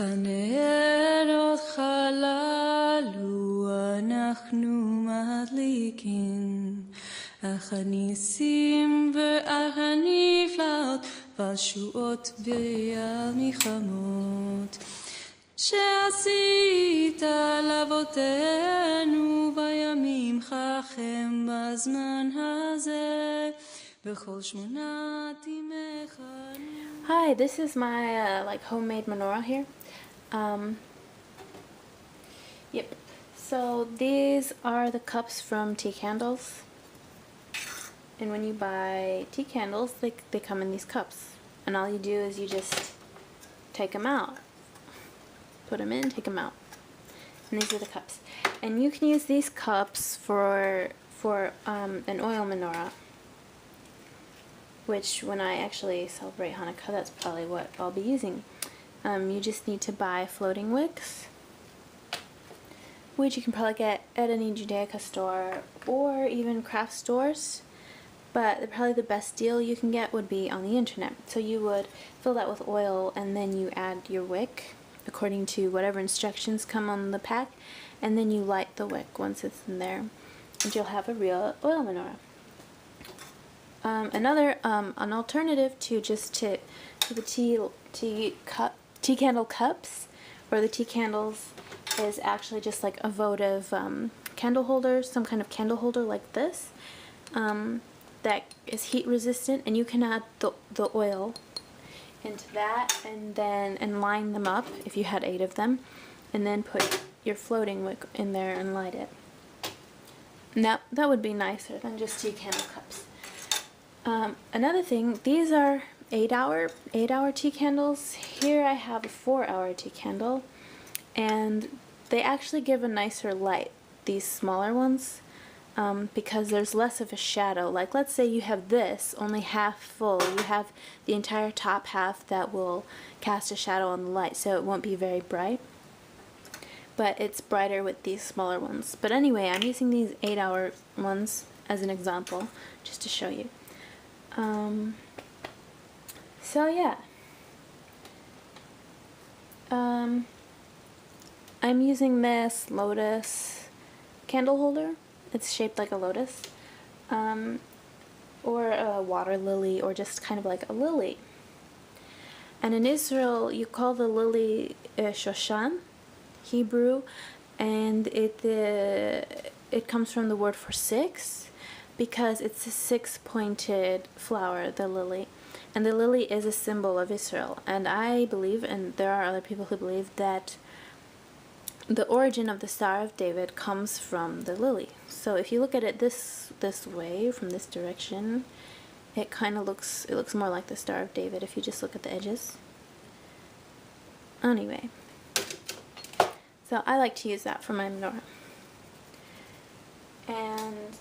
אך הנרות חללו אנחנו מדליקים, אך הניסים ואך הנפלאות והשועות ועל מלחמות שעשית לאבותינו בימים חכם בזמן הזה בכל שמונת ימיך. Hi, this is my like homemade menorah here. Yep. So these are the cups from tea candles. And when you buy tea candles, they come in these cups. And all you do is you just take them out. Put them in, take them out. And these are the cups. And you can use these cups for an oil menorah, which when I actually celebrate Hanukkah, that's probably what I'll be using. You just need to buy floating wicks, which you can probably get at any Judaica store or even craft stores. But probably the best deal you can get would be on the internet. So you would fill that with oil and then you add your wick according to whatever instructions come on the pack, and then you light the wick once it's in there, and you'll have a real oil menorah. An alternative to the tea candle cups or the tea candles is actually just like a votive candle holder, some kind of candle holder like this. That is heat resistant, and you can add the oil into that and line them up if you had 8 of them, and then put your floating wick in there and light it. Now that would be nicer than just tea candle cups. Another thing, these are 8-hour tea candles. Here I have a 4-hour tea candle, and they actually give a nicer light, these smaller ones. Because there's less of a shadow. Like let's say you have this only half full, you have the entire top half that will cast a shadow on the light, so it won't be very bright, but it's brighter with these smaller ones. But anyway, I'm using these 8-hour ones as an example just to show you. So yeah, I'm using this lotus candle holder. It's shaped like a lotus, or a water lily, or just kind of like a lily. And in Israel, you call the lily Shoshan, Hebrew, and it comes from the word for 6, because it's a 6-pointed flower, the lily. And the lily is a symbol of Israel. And I believe, and there are other people who believe, that the origin of the Star of David comes from the lily. So if you look at it this way, from this direction, it looks more like the Star of David if you just look at the edges. Anyway, so I like to use that for my menorah. And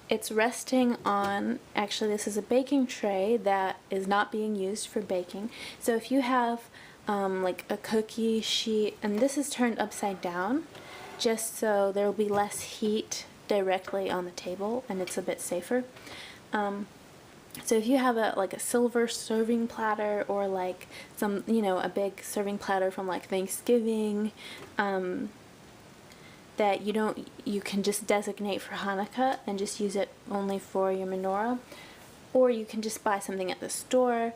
it's resting on, actually this is a baking tray that is not being used for baking. So if you have like a cookie sheet, and this is turned upside down just so there will be less heat directly on the table and it's a bit safer. So if you have a silver serving platter, or like some, a big serving platter from like Thanksgiving, that you can just designate for Hanukkah and just use it only for your menorah, or you can just buy something at the store,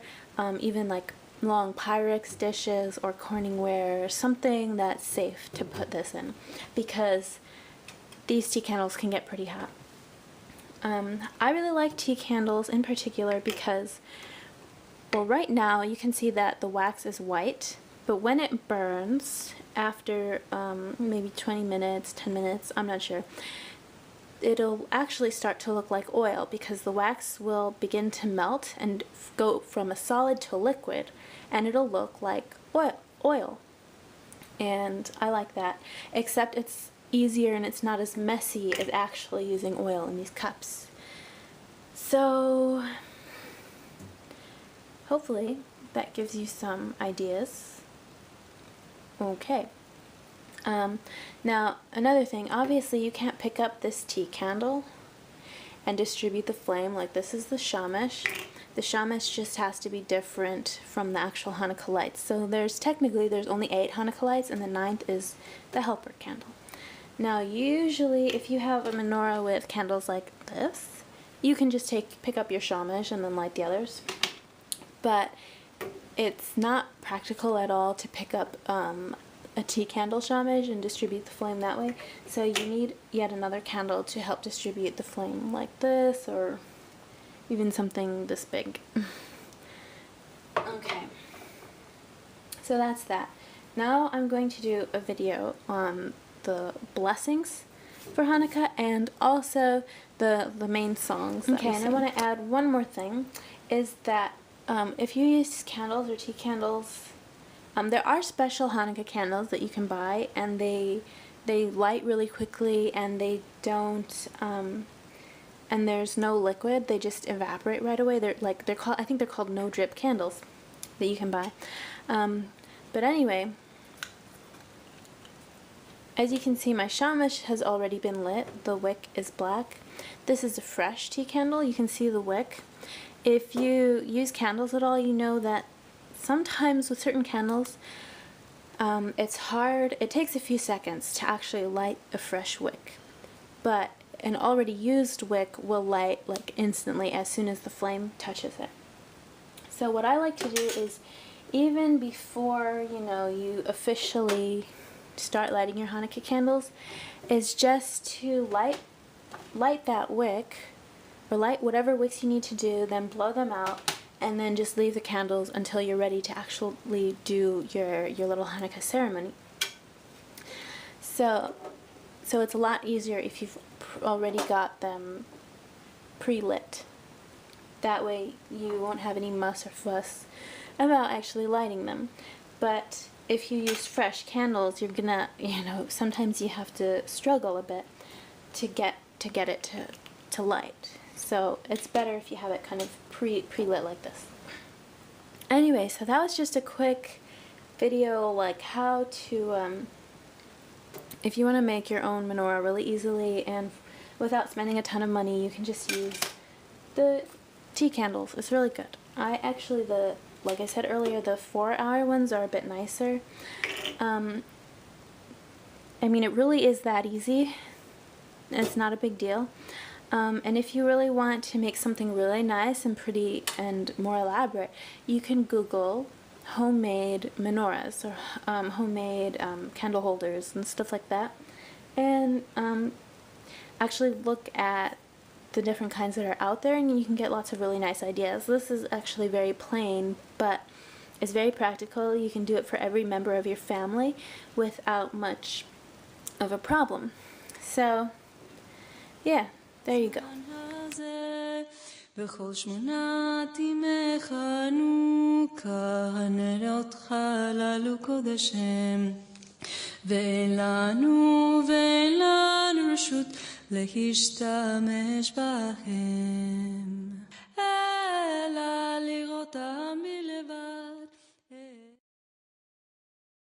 even like long Pyrex dishes or Corningware, something that's safe to put this in, because these tea candles can get pretty hot. I really like tea candles in particular because, well, right now you can see that the wax is white, but when it burns after maybe 20 minutes, 10 minutes, I'm not sure, it'll actually start to look like oil, because the wax will begin to melt and go from a solid to a liquid, and it'll look like oil. And I like that, except it's easier and it's not as messy as actually using oil in these cups. So hopefully that gives you some ideas. Okay. Now another thing, obviously you can't pick up this tea candle and distribute the flame. Like, this is the shamash, The shamash just has to be different from the actual Hanukkah lights. So there's only 8 Hanukkah lights, and the 9th is the helper candle. Now usually if you have a menorah with candles like this, you can just pick up your shamash and then light the others. But it's not practical at all to pick up a tea candle shamash and distribute the flame that way. So you need yet another candle to help distribute the flame like this, or even something this big. Okay, so that's that. Now I'm going to do a video on the blessings for Hanukkah and also the main songs. Okay, and I want to add one more thing, is that if you use candles or tea candles, there are special Hanukkah candles that you can buy, and they light really quickly, and they don't and there's no liquid. They just evaporate right away. I think they're called no drip candles that you can buy. But anyway, as you can see, my shamash has already been lit. The wick is black. This is a fresh tea candle. You can see the wick. If you use candles at all, you know that sometimes with certain candles, it's hard. It takes a few seconds to actually light a fresh wick. But an already used wick will light like instantly as soon as the flame touches it. So what I like to do is, even before you officially start lighting your Hanukkah candles, is just to light that wick, or light whatever wicks you need to do, then blow them out, and then just leave the candles until you're ready to actually do your little Hanukkah ceremony. So it's a lot easier if you've already got them pre-lit. That way you won't have any muss or fuss about actually lighting them. But if you use fresh candles, you're gonna, sometimes you have to struggle a bit to get it to light. So it's better if you have it kind of pre-lit like this. Anyway, so that was just a quick video, like how to, if you want to make your own menorah really easily and without spending a ton of money, you can just use the tea candles. It's really good. I actually, like I said earlier, the 4-hour ones are a bit nicer. I mean, it really is that easy. It's not a big deal. And if you really want to make something really nice and pretty and more elaborate, you can Google homemade menorahs, or homemade candle holders and stuff like that, and actually look at the different kinds that are out there, and you can get lots of really nice ideas. This is actually very plain, but it's very practical. You can do it for every member of your family without much of a problem. So yeah, there you go. בכל 8 ימי חנוכה הנרות חללו קודשם, ואין לנו רשות להשתמש בהם.